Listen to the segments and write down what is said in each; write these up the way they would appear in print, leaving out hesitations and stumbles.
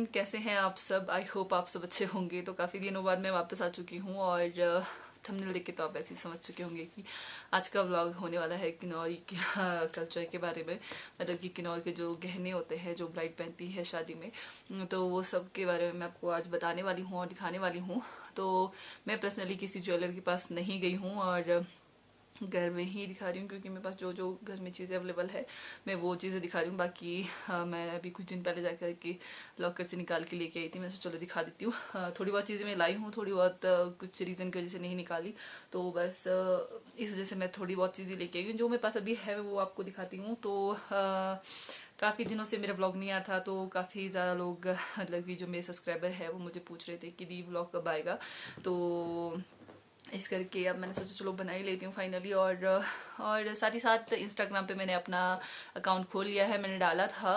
कैसे हैं आप सब। आई होप आप सब अच्छे होंगे। तो काफ़ी दिनों बाद मैं वापस आ चुकी हूँ और थंबनेल देख के तो आप ऐसे ही समझ चुके होंगे कि आज का व्लॉग होने वाला है किन्नौरी के कल्चर के बारे में। मतलब कि किन्नौर के जो गहने होते हैं जो ब्राइड पहनती है शादी में, तो वो सब के बारे में मैं आपको आज बताने वाली हूँ और दिखाने वाली हूँ। तो मैं पर्सनली किसी ज्वेलर के पास नहीं गई हूँ और घर में ही दिखा रही हूँ, क्योंकि मेरे पास जो जो घर में चीज़ें अवेलेबल है मैं वो चीज़ें दिखा रही हूँ। बाकी मैं अभी कुछ दिन पहले जाकर के लॉकर से निकाल के लेके आई थी। मैं चलो दिखा देती हूँ। थोड़ी बहुत चीज़ें मैं लाई हूँ, थोड़ी बहुत कुछ रीज़न की वजह से नहीं निकाली, तो बस इस वजह से मैं थोड़ी बहुत चीज़ें लेके आई हूँ। जो मेरे पास अभी है वो आपको दिखाती हूँ। तो काफ़ी दिनों से मेरा ब्लॉग नहीं आया था, तो काफ़ी ज़्यादा लोग मतलब कि जो मेरे सब्सक्राइबर है वो मुझे पूछ रहे थे कि दी व्लॉग कब आएगा। तो इस करके अब मैंने सोचा चलो बना ही लेती हूँ फाइनली। और साथ ही साथ इंस्टाग्राम पे मैंने अपना अकाउंट खोल लिया है। मैंने डाला था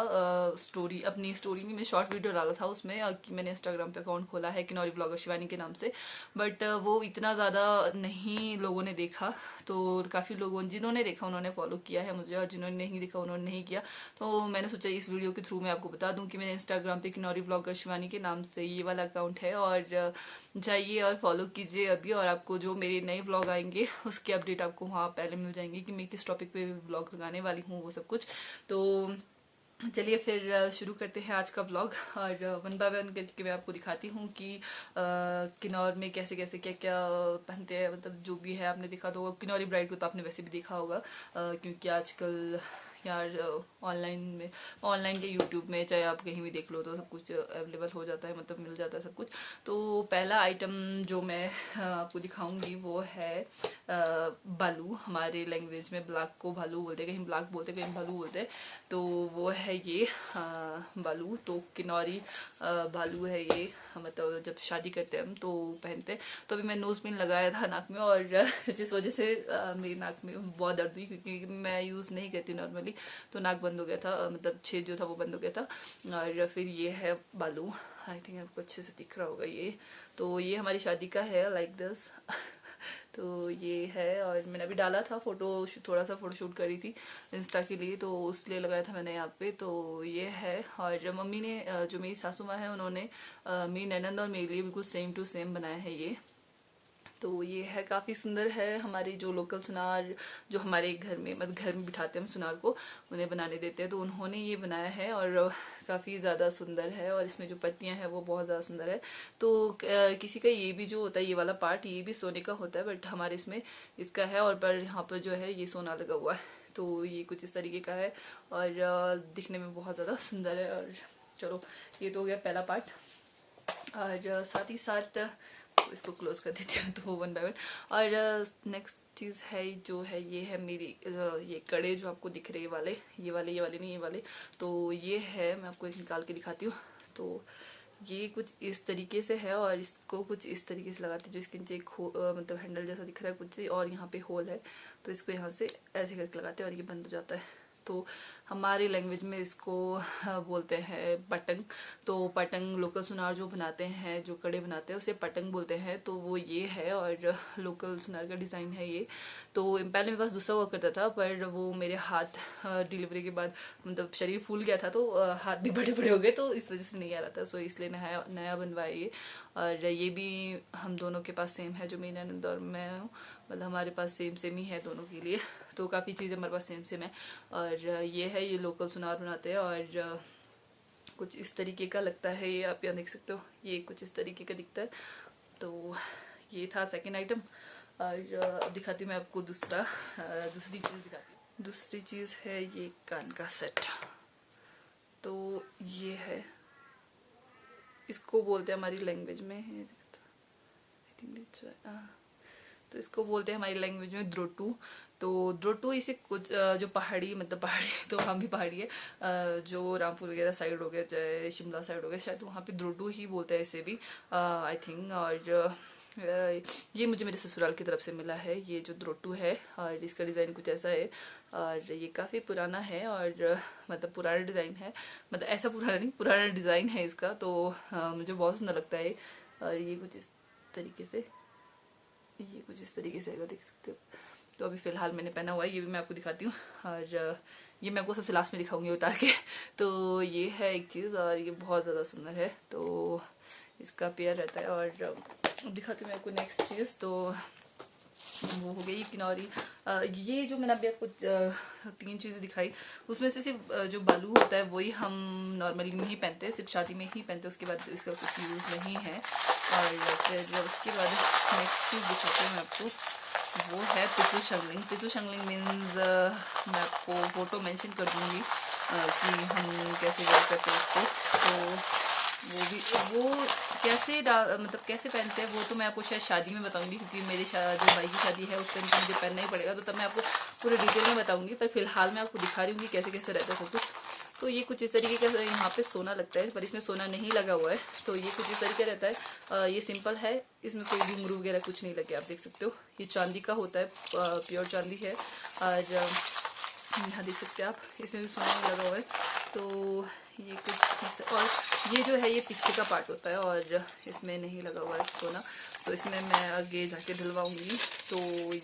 स्टोरी, अपनी स्टोरी में मैं शॉर्ट वीडियो डाला था उसमें कि मैंने इंस्टाग्राम पे अकाउंट खोला है किन्नौरी ब्लॉगर शिवानी के नाम से। बट वो इतना ज़्यादा नहीं लोगों ने देखा। तो काफ़ी लोगों जिन्होंने देखा उन्होंने फॉलो किया है मुझे, और जिन्होंने नहीं देखा उन्होंने नहीं किया। तो मैंने सोचा इस वीडियो के थ्रू मैं आपको बता दूं कि मेरे इंस्टाग्राम पे किन्नौरी ब्लॉगर शिवानी के नाम से ये वाला अकाउंट है, और जाइए और फॉलो कीजिए अभी। और आपको जो मेरे नए व्लॉग आएंगे उसकी अपडेट आपको वहाँ पहले मिल जाएंगी कि मैं किस टॉपिक पे व्लॉग लगाने वाली हूँ, वो सब कुछ। तो चलिए फिर शुरू करते हैं आज का व्लॉग। और वन बाय वन करके मैं आपको दिखाती हूँ कि किन्नौर में कैसे कैसे क्या क्या पहनते हैं। मतलब जो भी है आपने देखा तो होगा, किन्नौरी ब्राइड को तो आपने वैसे भी देखा होगा, क्योंकि आजकल यार ऑनलाइन के यूट्यूब में चाहे आप कहीं भी देख लो तो सब कुछ अवेलेबल हो जाता है, मतलब मिल जाता है सब कुछ। तो पहला आइटम जो मैं आपको दिखाऊंगी वो है बालू। हमारे लैंग्वेज में ब्लाक को भालू बोलते हैं, कहीं ब्लाक बोलते हैं कहीं भालू बोलते हैं। तो वो है ये बालू। तो किन्नौरी बालू है ये, मतलब जब शादी करते हैं हम तो पहनते हैं। तो अभी मैं नोज पिन लगाया था नाक में, और जिस वजह से मेरी नाक में बहुत दर्द हुई, क्योंकि मैं यूज़ नहीं करती नॉर्मली। तो नाक बंद हो गया था, मतलब छेद जो था वो बंद हो गया था। और फिर ये है बालू। आई थिंक आपको अच्छे से दिख रहा होगा ये। तो ये हमारी शादी का है, लाइक दिस। तो ये है, और मैंने अभी डाला था फोटो, थोड़ा सा फोटो शूट करी थी इंस्टा के लिए, तो उसलिए लगाया था मैंने यहाँ पे। तो ये है। और मम्मी ने जो मेरी सासू माँ है उन्होंने मेरी ननंद और मेरे लिए बिल्कुल सेम टू सेम बनाया है ये। तो ये है, काफ़ी सुंदर है। हमारी जो लोकल सुनार जो हमारे घर में, मतलब घर में बिठाते हैं हम सुनार को, उन्हें बनाने देते हैं, तो उन्होंने ये बनाया है और काफ़ी ज़्यादा सुंदर है। और इसमें जो पत्तियां हैं वो बहुत ज़्यादा सुंदर है। तो किसी का ये भी जो होता है ये वाला पार्ट ये भी सोने का होता है, बट हमारे इसमें इसका है, और पर यहाँ पर जो है ये सोना लगा हुआ है। तो ये कुछ इस तरीके का है और दिखने में बहुत ज़्यादा सुंदर है। और चलो ये तो हो गया पहला पार्ट। और साथ ही साथ तो इसको क्लोज कर देती हूँ तो वन बाय वन। और नेक्स्ट चीज़ है जो है ये है मेरी ये कड़े जो आपको दिख रहे हैं, ये वाले नहीं, ये वाले। तो ये है, मैं आपको एक निकाल के दिखाती हूँ। तो ये कुछ इस तरीके से है, और इसको कुछ इस तरीके से लगाते हैं। जो इसके नीचे एक मतलब हैंडल जैसा दिख रहा है कुछ, और यहाँ पे होल है, तो इसको यहाँ से ऐसे करके लगाते हैं और ये बंद हो जाता है। तो हमारी लैंग्वेज में इसको बोलते हैं पटंग। तो पटंग लोकल सुनार जो बनाते हैं, जो कड़े बनाते हैं उसे पटंग बोलते हैं। तो वो ये है, और लोकल सुनार का डिज़ाइन है ये। तो पहले मेरे पास दूसरा हुआ करता था, पर वो मेरे हाथ डिलीवरी के बाद मतलब शरीर फूल गया था, तो हाथ भी बड़े बड़े हो गए, तो इस वजह से नहीं आ रहा था। सो इसलिए नया नया बनवाया ये। और ये भी हम दोनों के पास सेम है, जो मेरी ननद और मैं हूँ, मतलब हमारे पास सेम सेम ही है दोनों के लिए। तो काफ़ी चीज़ें हमारे पास सेम सेम है। और ये है, ये लोकल सुनार बनाते हैं, और कुछ इस तरीके का लगता है ये। आप यहाँ देख सकते हो, ये कुछ इस तरीके का दिखता है। तो ये था सेकंड आइटम। और अब दिखाती हूँ मैं आपको दूसरी चीज़ दिखाती हूँ। दूसरी चीज़ है ये कान का सेट। तो ये है, इसको बोलते हैं हमारी लैंग्वेज में, आई थिंक, तो इसको बोलते हैं हमारी लैंग्वेज में द्रोटू। तो द्रोटू इसे कुछ जो पहाड़ी, मतलब पहाड़ी तो हम भी पहाड़ी है, जो रामपुर वगैरह साइड हो गया, चाहे शिमला साइड हो गया, शायद वहाँ पे द्रोटू ही बोलते हैं इसे भी, आई थिंक। और ये मुझे मेरे ससुराल की तरफ से मिला है, ये जो द्रोटू है, और इसका डिज़ाइन कुछ ऐसा है। और ये काफ़ी पुराना है, और मतलब पुराना डिज़ाइन है, मतलब ऐसा पुराना नहीं, पुराना डिज़ाइन है इसका। तो मुझे बहुत सुंदर लगता है। और ये कुछ इस तरीके से, ये कुछ इस तरीके से आएगा, देख सकते हो। तो अभी फ़िलहाल मैंने पहना हुआ है, ये भी मैं आपको दिखाती हूँ। और ये मैं आपको सबसे लास्ट में दिखाऊंगी उतार के। तो ये है एक चीज़, और ये बहुत ज़्यादा सुंदर है, तो इसका पेयर रहता है। और दिखाती हूँ मैं आपको नेक्स्ट चीज़, तो वो हो गई किनौरी। ये जो मैंने अभी आपको 3 चीज़ें दिखाई, उसमें से सिर्फ जो बालू होता है वही हम नॉर्मली नहीं पहनते हैं, सिर्फ शादी में ही पहनते हैं, उसके बाद इसका कुछ यूज़ नहीं है। और फिर उसके बाद नेक्स्ट चीज़ दिखाती हूँ मैं आपको, वो है पितु शंगलिंग। पितु शंगलिंग मीन्स मैं आपको फ़ोटो मेंशन कर दूँगी कि हम कैसे वेयर करते हैं उसको। तो वो कैसे मतलब कैसे पहनते हैं वो तो मैं आपको शायद शादी में बताऊंगी, क्योंकि मेरे जो भाई की शादी है उस टाइम तो मुझे पहनना ही पड़ेगा, तो तब मैं आपको पूरे डिटेल में बताऊंगी। पर फिलहाल मैं आपको दिखा रही हूँ कि कैसे कैसे रहता है सब कुछ। तो ये कुछ इस तरीके का यहाँ पे सोना लगता है, पर इसमें सोना नहीं लगा हुआ है। तो ये कुछ इस तरीके रहता है। ये सिंपल है, इसमें कोई भी घुंघरू वगैरह कुछ नहीं लगे, आप देख सकते हो। ये चांदी का होता है, प्योर चांदी है। और यहाँ देख सकते हैं आप, इसमें भी सोना नहीं लगा हुआ है। तो ये कुछ, और ये जो है ये पीछे का पार्ट होता है, और इसमें नहीं लगा हुआ है सोना, तो इसमें मैं आगे जाके ढलवाऊंगी। तो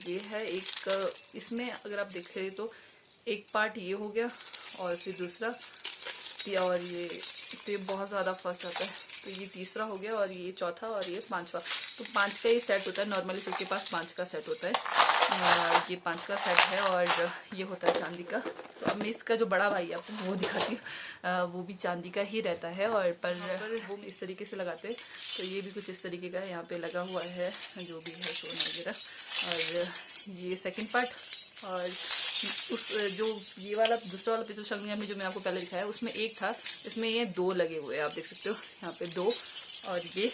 ये है एक, इसमें अगर आप देख रहे तो एक पार्ट ये हो गया, और फिर दूसरा, और ये तो ये बहुत ज़्यादा फंस जाता है, तो ये तीसरा हो गया, और ये चौथा, और ये पांचवा। तो 5 का ही सेट होता है, नॉर्मली सबके पास 5 का सेट होता है। ये 5 का सेट है, और ये होता है चांदी का। तो अब मैं इसका जो बड़ा भाई है आपको वो दिखाती हूँ, वो भी चांदी का ही रहता है, और पर वो इस तरीके से लगाते हैं। तो ये भी कुछ इस तरीके का यहाँ पे लगा हुआ है, जो भी है सोना वगैरह। और ये सेकेंड पार्ट, और उस जो ये वाला दूसरा वाला पितु शंगलिंग में जो मैंने आपको पहले दिखाया है उसमें एक था, इसमें ये 2 लगे हुए हैं, आप देख सकते हो यहाँ पे 2, और ये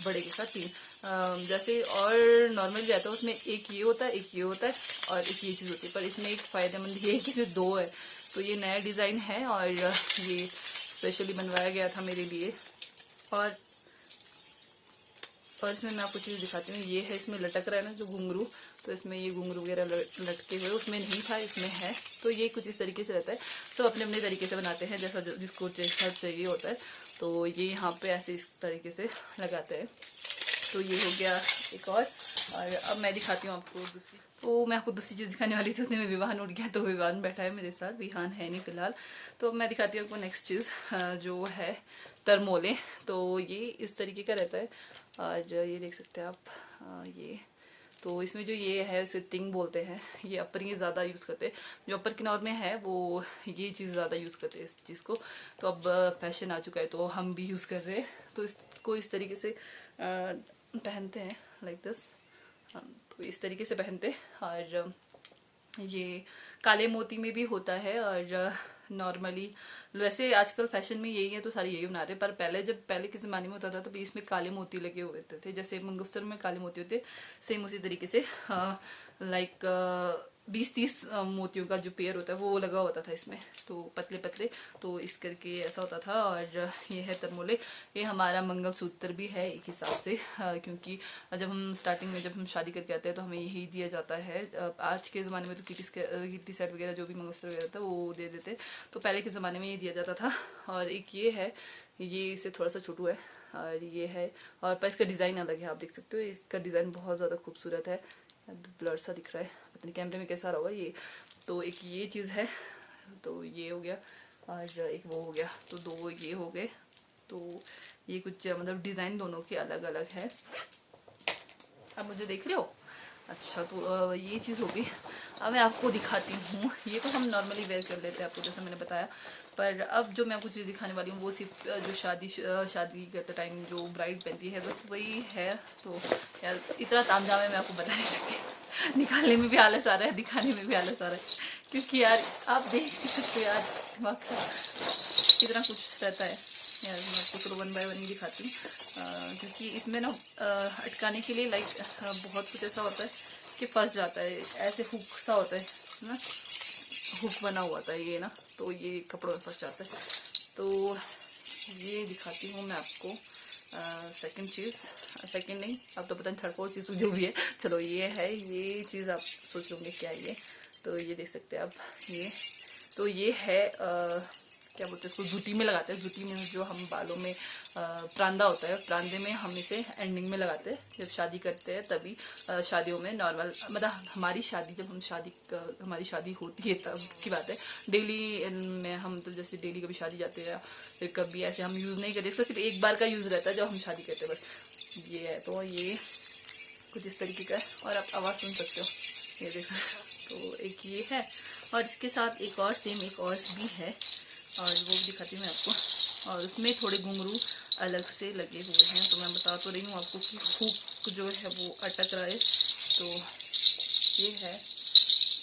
बड़े के साथ 3। जैसे और नॉर्मल रहता है उसमें एक ये होता है, एक ये होता है, और एक ये चीज़ होती है। पर इसमें एक फ़ायदेमंद ये है कि जो 2 है, तो ये नया डिज़ाइन है, और ये स्पेशली बनवाया गया था मेरे लिए। और इसमें मैं आपको चीज़ दिखाती हूँ, ये है इसमें लटक रहा है ना जो घुंघरू, तो इसमें ये घुंघरू वगैरह लटके हुए, उसमें नहीं था, इसमें है। तो ये कुछ इस तरीके से रहता है, सब अपने अपने तरीके से बनाते हैं, जैसा जिसको जैसा चाहिए होता है। तो ये यहाँ पे ऐसे इस तरीके से लगाते हैं। तो ये हो गया एक और अब मैं दिखाती हूँ आपको दूसरी। तो मैं आपको दूसरी चीज़ दिखाने वाली थी, उतने में विवान उठ गया, तो विवान बैठा है मेरे साथ, विहान है नहीं फिलहाल। तो मैं दिखाती हूँ आपको नेक्स्ट चीज़, जो है तरमोले। तो ये इस तरीके का रहता है, और ये देख सकते हैं आप, ये तो इसमें जो ये है इसे तिंग बोलते हैं, ये अपर ये ज़्यादा यूज़ करते हैं, जो अपर किन्नौर में है वो ये चीज़ ज़्यादा यूज़ करते हैं इस चीज़ को। तो अब फैशन आ चुका है, तो हम भी यूज़ कर रहे हैं। तो इसको इस तरीके से पहनते हैं, लाइक दिस। तो इस तरीके से पहनते हैं, और ये काले मोती में भी होता है, और नॉर्मली वैसे आजकल फैशन में यही है, तो सारे यही बना रहे हैं। पर पहले के ज़माने में होता था तो इसमें काले मोती लगे हुए थे, जैसे मंगलसूत्र में काले मोती होते, सेम उसी तरीके से लाइक 20-30 मोतियों का जो पेयर होता है वो लगा होता था इसमें, तो पतले पतले, तो इस करके ऐसा होता था। और ये है तरमोले, ये हमारा मंगलसूत्र भी है एक हिसाब से, क्योंकि जब हम स्टार्टिंग में जब हम शादी करके आते हैं तो हमें यही दिया जाता है। आज के ज़माने में तो किटी सेट वगैरह जो भी मंगलसूत्र वगैरह था वो दे देते, तो पहले के ज़माने में ये दिया जाता था। और एक ये है, ये इससे थोड़ा सा छोटू है, और ये है, और पर इसका डिज़ाइन अलग है, आप देख सकते हो। इसका डिज़ाइन बहुत ज़्यादा खूबसूरत है, ब्लर सा दिख रहा है, पता नहीं कैमरे में कैसा रहा होगा ये। तो एक ये चीज़ है, तो ये हो गया, और एक वो हो गया, तो 2 ये हो गए। तो ये कुछ मतलब डिज़ाइन दोनों के अलग अलग है। आप मुझे देख रहे हो? अच्छा, तो ये चीज़ होगी। अब मैं आपको दिखाती हूँ, ये तो हम नॉर्मली वेयर कर लेते हैं आपको, जैसा मैंने बताया। पर अब जो मैं आपको चीज़ दिखाने वाली हूँ वो सिर्फ जो शादी करते टाइम जो ब्राइड पहनती है, बस वही है। तो यार इतना तामझाम है, मैं आपको बता नहीं सकती। निकालने में भी आलस आ रहा है, दिखाने में भी आलस आ रहा है, क्योंकि यार आप देख नहीं सकते यार, दिमाग से इतना कुछ रहता है। यार मैं आपको चलो 1 बाय 1 ही दिखाती हूँ, क्योंकि इसमें ना अटकाने के लिए लाइक बहुत कुछ ऐसा होता है कि फंस जाता है, ऐसे हुक सा होता है ना, हुक बना हुआ था ये ना, तो ये कपड़ों में फंस जाता है। तो ये दिखाती हूँ मैं आपको सेकंड चीज़, सेकंड नहीं, अब तो पता नहीं थर्ड फोर्थ चीज़ जो भी है। चलो ये है, ये चीज़ आप सोच लोगे क्या ये, तो ये देख सकते हैं आप, ये तो ये है क्या बोलते हैं इसको, जुटी में लगाते हैं। जुटी में जो हम बालों में प्रांदा होता है, प्रांदे में हम इसे एंडिंग में लगाते हैं जब शादी करते हैं, तभी शादियों में नॉर्मल, मतलब हमारी शादी, जब हम हमारी शादी होती है तब की बात है। डेली में हम तो जैसे डेली कभी शादी जाते हैं या फिर कभी ऐसे हम यूज़ नहीं करते, इसका सिर्फ एक बार का यूज़ रहता है जब हम शादी करते हैं बस। ये है, तो ये कुछ इस तरीके का है और आप आवाज़ सुन सकते हो, ये देखो। तो एक ये है और इसके साथ एक और सेम एक और भी है और वो भी दिखाती हूँ मैं आपको। और उसमें थोड़े घुंघरू अलग से लगे हुए हैं, तो मैं बता तो रही हूँ आपको कि हुक जो है वो अटक रहा है। तो ये है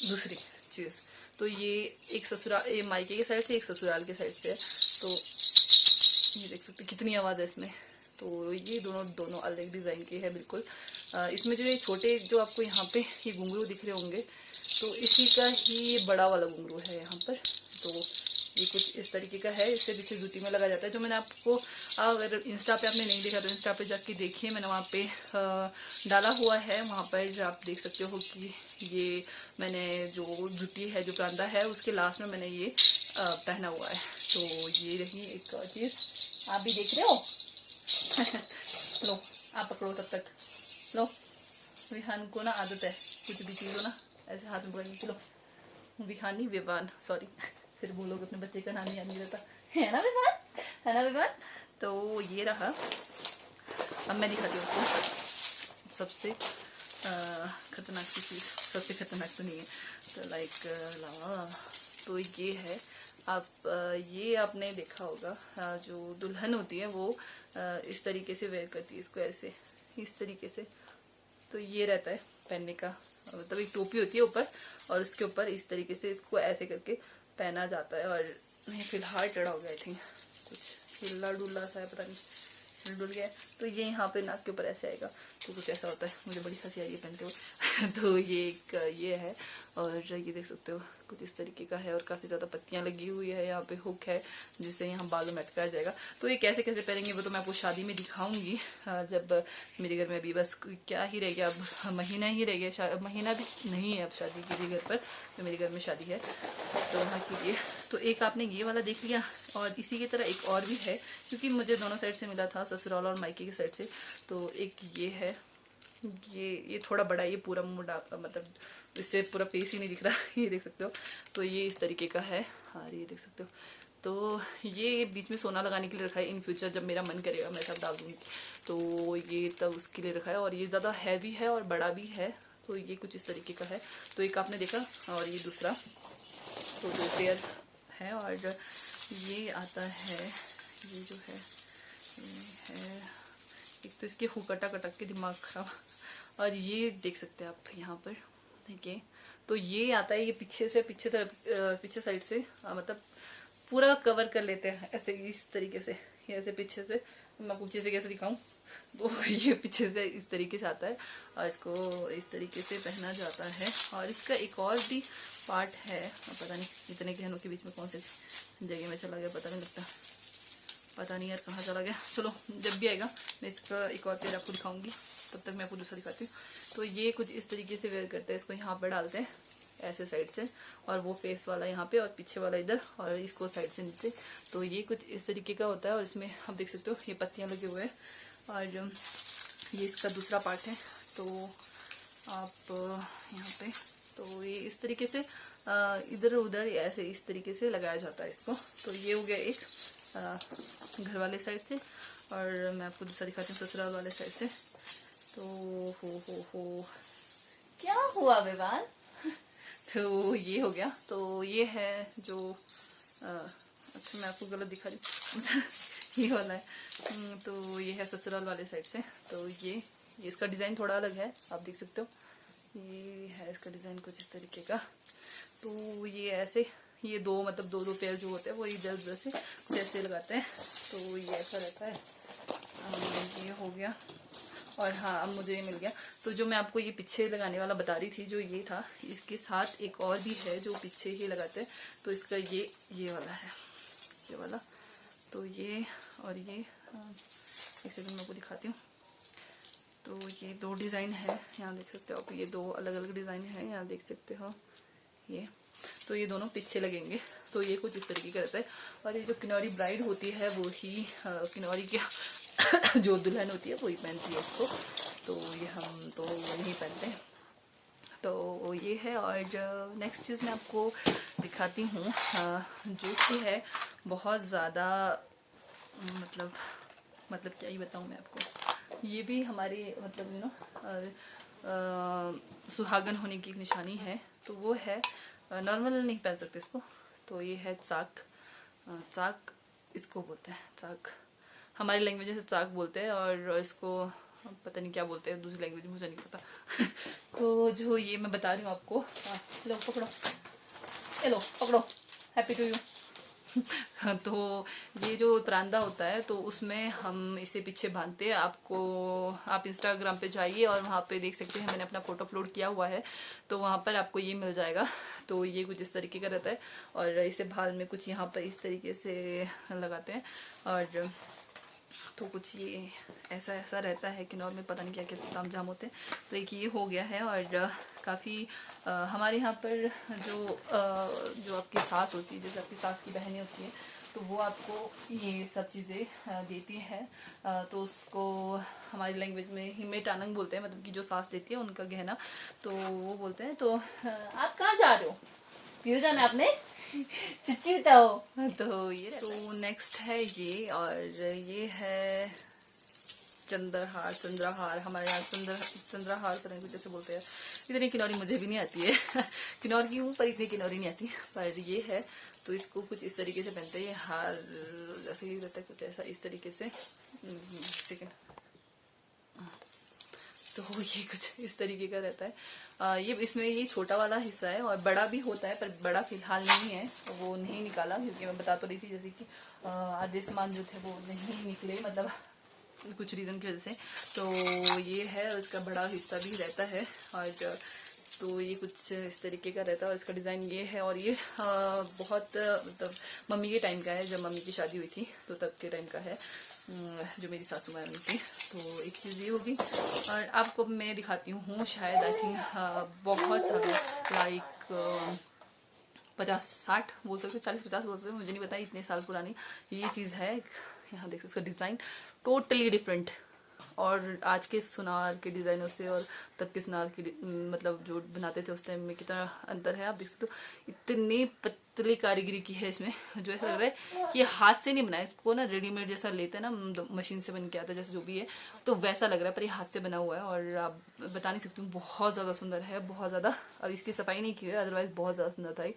दूसरी चीज़। तो ये एक ससुराल, ये मायके के साइड से, एक ससुराल के साइड से है। तो ये देख सकते कितनी आवाज़ है इसमें। तो ये दोनों अलग डिज़ाइन के है बिल्कुल। इसमें जो ये छोटे जो आपको यहाँ पे ये घुंघरू दिख रहे होंगे, तो इसी का ही बड़ा वाला घुंघरू है यहाँ पर। तो ये कुछ इस तरीके का है, इससे पीछे जूती में लगा जाता है। जो मैंने आपको, अगर इंस्टा पे आपने नहीं देखा तो इंस्टा पे जाके देखिए, मैंने वहाँ पे डाला हुआ है, वहाँ पर आप देख सकते हो कि ये मैंने जो जूती है, जो प्रांदा है, उसके लास्ट में मैंने ये पहना हुआ है। तो ये रही एक और चीज़, आप भी देख रहे हो। लो आप पकड़ो तब तक, लो। विहान को ना आदत है कुछ भी चीज़ हो ना ऐसे हाथ में पकड़ने की। लो विहानी, विवान, सॉरी फिर बोलोगे अपने बच्चे का नाम याद नहीं रहता, है ना विवान, है ना विवान। तो ये रहा। अब मैं दिखाती हूँ आपको सबसे खतरनाक सी चीज़। सबसे खतरनाक तो नहीं है, तो लाइक लावा। तो ये है, आप ये आपने देखा होगा, जो दुल्हन होती है वो इस तरीके से वेयर करती है इसको, ऐसे इस तरीके से। तो ये रहता है पहनने का, मतलब एक टोपी होती है ऊपर और उसके ऊपर इस तरीके से इसको ऐसे करके पहना जाता है। और नहीं, फिलहाल टेढ़ा हो गया, आई थिंक कुछ हिल्ला डुल्ला सा है, पता नहीं डुल गया। तो ये यहाँ पे नाक के ऊपर ऐसे आएगा, तो कुछ ऐसा होता है। मुझे बड़ी हंसी आ रही है पहनते हुए। तो ये एक ये है और ये देख सकते हो कुछ इस तरीके का है और काफ़ी ज़्यादा पत्तियाँ लगी हुई है, यहाँ पे हुक है जिससे यहाँ बालों में अटकाया जाएगा। तो ये कैसे कैसे पहनेंगे वो तो मैं आपको शादी में दिखाऊंगी, जब मेरे घर में अभी बस क्या ही रह गया, अब महीना ही रह गया, महीना भी नहीं है अब शादी के लिए घर पर, जो मेरे घर में शादी है तो वहाँ कीजिए। तो एक आपने ये वाला देख लिया और इसी की तरह एक और भी है, क्योंकि मुझे दोनों साइड से मिला था, ससुराल और मायके की साइड से। तो एक ये है, ये थोड़ा बड़ा, ये पूरा मुंह मतलब इससे पूरा फेस ही नहीं दिख रहा। ये देख सकते हो। तो ये इस तरीके का है, हाँ ये देख सकते हो। तो ये बीच में सोना लगाने के लिए रखा है, इन फ्यूचर जब मेरा मन करेगा मैं सब डाल दूँगी, तो ये तब उसके लिए रखा है। और ये ज़्यादा हैवी है और बड़ा भी है, तो ये कुछ इस तरीके का है। तो एक आपने देखा और ये दूसरा, तो 2 पेयर है। और ये आता है, ये जो है ये है, एक तो इसके हुक अटक अटक के दिमाग खराब। और ये देख सकते हैं आप यहाँ पर, देखिए। तो ये आता है, ये पीछे से, पीछे तरफ, पीछे साइड से, मतलब पूरा कवर कर लेते हैं ऐसे, इस तरीके से। ये ऐसे पीछे से, मैं पीछे से कैसे दिखाऊं, तो ये पीछे से इस तरीके से आता है और इसको इस तरीके से पहना जाता है। और इसका एक और भी पार्ट है, पता नहीं इतने गहनों के बीच में कौन से जगह में चला गया, पता नहीं लगता, पता नहीं यार कहाँ चला गया। चलो जब भी आएगा मैं इसका एक और पेयर आपको दिखाऊंगी, तब तक मैं आपको दूसरा दिखाती हूँ। तो ये कुछ इस तरीके से वेयर करते हैं, इसको यहाँ पर डालते हैं ऐसे साइड से, और वो फेस वाला यहाँ पे और पीछे वाला इधर, और इसको साइड से नीचे। तो ये कुछ इस तरीके का होता है। और इसमें आप देख सकते हो ये पत्तियाँ लगे हुए हैं और ये इसका दूसरा पार्ट है। तो आप यहाँ पे, तो ये इस तरीके से इधर उधर ऐसे इस तरीके से लगाया जाता है इसको। तो ये हो गया एक घर वाले साइड से, और मैं आपको दूसरा दिखाती हूँ ससुराल वाले साइड से। तो हो क्या हुआ विवान। तो ये हो गया। तो ये है जो अच्छा मैं आपको गलत दिखा रही हूँ। ये वाला है। तो ये है ससुराल वाले साइड से। तो ये इसका डिज़ाइन थोड़ा अलग है, आप देख सकते हो। ये है इसका डिज़ाइन कुछ इस तरीके का। तो ये ऐसे, ये दो मतलब दो पेयर जो होते हैं वो इधर उधर से जैसे लगाते हैं, तो ये ऐसा रहता है। ये हो गया। और हाँ, अब मुझे ये मिल गया। तो जो मैं आपको ये पीछे लगाने वाला बता रही थी, जो ये था, इसके साथ एक और भी है जो पीछे ही लगाते हैं। तो इसका ये वाला है, ये वाला। तो ये और ये एक सेकंड मैं आपको दिखाती हूँ। तो ये 2 डिज़ाइन है, यहाँ देख सकते हो आप, ये 2 अलग अलग डिज़ाइन है, यहाँ देख सकते हो। ये, तो ये दोनों पीछे लगेंगे। तो ये कुछ इस तरीके का रहता है। और ये जो किन्नौरी ब्राइड होती है वो ही किन्नौरी क्या जो दुल्हन होती है वही पहनती है इसको, तो ये हम तो नहीं पहनते हैं। तो ये है। और नेक्स्ट चीज़ मैं आपको दिखाती हूँ जो कि है बहुत ज़्यादा मतलब क्या ही बताऊँ मैं आपको। ये भी हमारे मतलब सुहागन होने की एक निशानी है। तो वो है, नॉर्मल नहीं पहन सकते इसको। तो ये है चाक। चाक इसको बोलते हैं, चाक हमारी लैंग्वेज से चाक बोलते हैं, और इसको पता नहीं क्या बोलते हैं दूसरी लैंग्वेज, मुझे नहीं पता। तो जो ये मैं बता रही हूँ आपको, लो पकड़ो, ये लो पकड़ो, हैप्पी टू यू। तो ये जो परांदा होता है तो उसमें हम इसे पीछे बांधते हैं। आप इंस्टाग्राम पे जाइए और वहाँ पे देख सकते हैं, मैंने अपना फोटो अपलोड किया हुआ है, तो वहाँ पर आपको ये मिल जाएगा। तो ये कुछ इस तरीके का रहता है, और इसे भाल में कुछ यहाँ पर इस तरीके से लगाते हैं। और तो कुछ ये ऐसा रहता है कि नॉर्मल पता नहीं क्या क्या ताम झाम होते हैं। तो एक ये हो गया है। और काफ़ी हमारे यहाँ पर जो आपकी सास होती है, जैसे आपकी सास की बहनें होती हैं, तो वो आपको ये सब चीज़ें देती हैं। तो उसको हमारी लैंग्वेज में हिमे टानंग बोलते हैं, मतलब कि जो सास देती है उनका गहना, तो वो बोलते हैं। तो आप कहाँ जा रहे हो, किधर जाना है आपने, चिच्ची बताओ। तो ये तो नेक्स्ट है ये, और ये है चंद्रहार। हमारे यहाँ चंद्रहार पता नहीं कुछ जैसे बोलते हैं। इतनी किन्नौरी मुझे भी नहीं आती है किन्नौर की हूँ पर इतनी किन्नौरी नहीं आती, पर ये है। तो इसको कुछ इस तरीके से पहनते हैं। ये हार जैसे ही रहता है कुछ ऐसा इस तरीके से। सेकेंड, तो ये कुछ इस तरीके का रहता है। ये इसमें ये छोटा वाला हिस्सा है, और बड़ा भी होता है, पर बड़ा फिलहाल नहीं है, तो वो नहीं निकाला, क्योंकि मैं बता तो रही थी जैसे कि आधे सामान जो थे वो नहीं निकले, मतलब कुछ रीज़न की वजह से। तो ये है, और इसका बड़ा हिस्सा भी रहता है। और तो ये कुछ इस तरीके का रहता है, और इसका डिज़ाइन ये है। और ये बहुत मतलब मम्मी के टाइम का है, जब मम्मी की शादी हुई थी तो तब के टाइम का है, जो मेरी सासू माँ उनकी। तो एक चीज़ ये होगी। और आपको मैं दिखाती हूँ, शायद आई थिंक बहुत सारे लाइक 50-60 बोल सकते, 40-50 बोल सकते, मुझे नहीं पता, इतने साल पुरानी ये चीज़ है। यहाँ देख सकते, इसका डिज़ाइन टोटली डिफरेंट, और आज के सुनार के डिज़ाइनों से और तब के सुनार के मतलब जो बनाते थे उस टाइम में कितना अंतर है। आप देख सकते हो, इतनी पतली कारीगरी की है इसमें, जो ऐसा लग रहा है कि ये हाथ से नहीं बनाया, इसको ना रेडीमेड जैसा लेते हैं ना, मशीन से बन के आता है जैसे जो भी है, तो वैसा लग रहा है, पर ये हाथ से बना हुआ है। और आप बता नहीं सकती हूँ, बहुत ज़्यादा सुंदर है, बहुत ज़्यादा। अब इसकी सफाई नहीं की है, अदरवाइज बहुत ज़्यादा सुंदर था।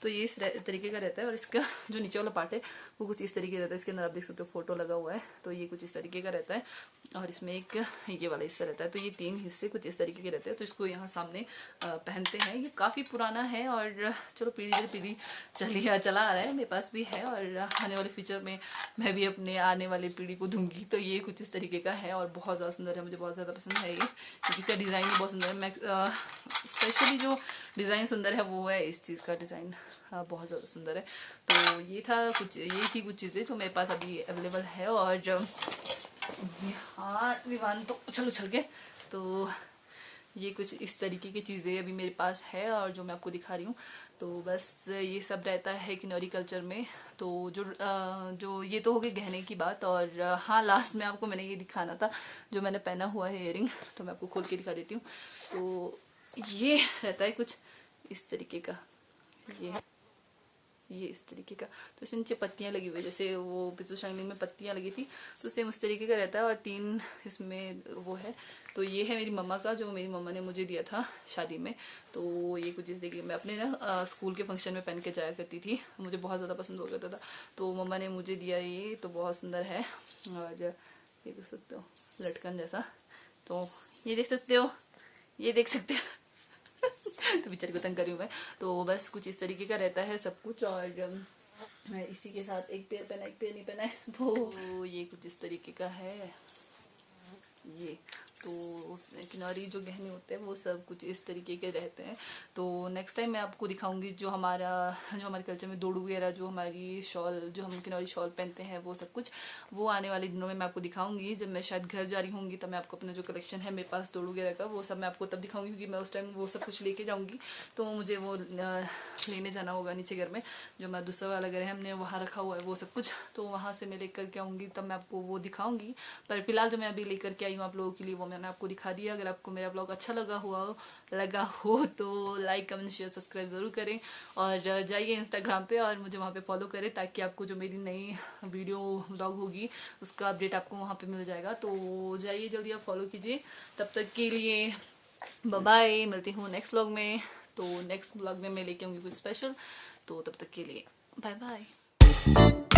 तो ये इस तरीके का रहता है, और इसका जो नीचे वाला पार्ट है वो कुछ इस तरीके का रहता है। इसके अंदर आप देख सकते हो फोटो लगा हुआ है, तो ये कुछ इस तरीके का रहता है। और इसमें एक ये वाला हिस्सा रहता है। तो ये 3 हिस्से कुछ इस तरीके के रहते हैं। तो इसको यहाँ सामने पहनते हैं। ये काफ़ी पुराना है, और चलो पीढ़ी दर पीढ़ी चला आ रहा है, मेरे पास भी है, और आने वाले फ्यूचर में मैं भी अपने आने वाली पीढ़ी को दूंगी। तो ये कुछ इस तरीके का है, और बहुत ज़्यादा सुंदर है, मुझे बहुत ज़्यादा पसंद है ये, क्योंकि इसका डिज़ाइन ही बहुत सुंदर है। मैं स्पेशली जो डिज़ाइन सुंदर है वो है इस चीज़ का डिज़ाइन, बहुत ज़्यादा सुंदर है। तो ये थी कुछ चीज़ें जो मेरे पास अभी अवेलेबल है। और हाँ विवान तो उछल के, तो ये कुछ इस तरीके की चीज़ें अभी मेरे पास है, और जो मैं आपको दिखा रही हूँ। तो बस ये सब रहता है किन्नौरी कल्चर में। तो जो ये तो हो गई गहने की बात। और हाँ, लास्ट में आपको मैंने ये दिखाना था, जो मैंने पहना हुआ है इयरिंग, तो मैं आपको खोल के दिखा देती हूँ। तो ये रहता है कुछ इस तरीके का, ये इस तरीके का। तो इसमें नीचे पत्तियां लगी हुई, जैसे वो पिछले शाइनिंग में पत्तियां लगी थी, तो सेम उस तरीके का रहता है। और 3 इसमें वो है। तो ये है मेरी मम्मा का, जो मेरी मम्मा ने मुझे दिया था शादी में। तो ये कुछ इस तरीके मैं अपने ना स्कूल के फंक्शन में पहन के जाया करती थी, मुझे बहुत ज़्यादा पसंद हो करता था। तो मम्मा ने मुझे दिया ये, तो बहुत सुंदर है। और ये देख सकते हो लटकन जैसा, तो ये देख सकते हो, ये देख सकते हो तो बेचारी को तंग करी हूँ मैं। तो बस कुछ इस तरीके का रहता है सब कुछ। और मैं इसी के साथ एक पेयर पहना, एक पेयर नहीं पहना है। तो ये कुछ इस तरीके का है ये। तो किनारी जो गहने होते हैं वो सब कुछ इस तरीके के रहते हैं। तो नेक्स्ट टाइम मैं आपको दिखाऊंगी जो हमारे कल्चर में दोड़ू वगैरह, जो हमारी शॉल, जो हम किनारी शॉल पहनते हैं, वो सब कुछ वो आने वाले दिनों में मैं आपको दिखाऊंगी। जब मैं शायद घर जा रही होंगी तब मैं आपको अपना जो कलेक्शन है मेरे पास दोड़ू वगैरह का, वो सब मैं आपको तब दिखाऊंगी, क्योंकि मैं उस टाइम वो सब कुछ लेके जाऊंगी। तो मुझे वो लेने जाना होगा नीचे घर में, जो मैं दूसरा वाला घर है हमने वहाँ रखा हुआ है वो सब कुछ, तो वहाँ से मैं लेकर के आऊँगी, तब मैं आपको वो दिखाऊंगी। पर फिलहाल जो मैं अभी लेकर के आई हूँ आप लोगों के लिए वो मैंने आपको दिखा दिया। अगर आपको मेरा ब्लॉग अच्छा लगा हो तो लाइक, कमेंट, शेयर, सब्सक्राइब ज़रूर करें, और जाइए इंस्टाग्राम पे और मुझे वहाँ पे फॉलो करें, ताकि आपको जो मेरी नई वीडियो व्लॉग होगी उसका अपडेट आपको वहाँ पे मिल जाएगा। तो जाइए जल्दी आप फॉलो कीजिए। तब तक के लिए बाय बाय, मिलती हूँ नेक्स्ट व्लॉग में। तो नेक्स्ट व्लॉग में मैं लेके आऊँगी कुछ स्पेशल, तो तब तक के लिए बाय बाय।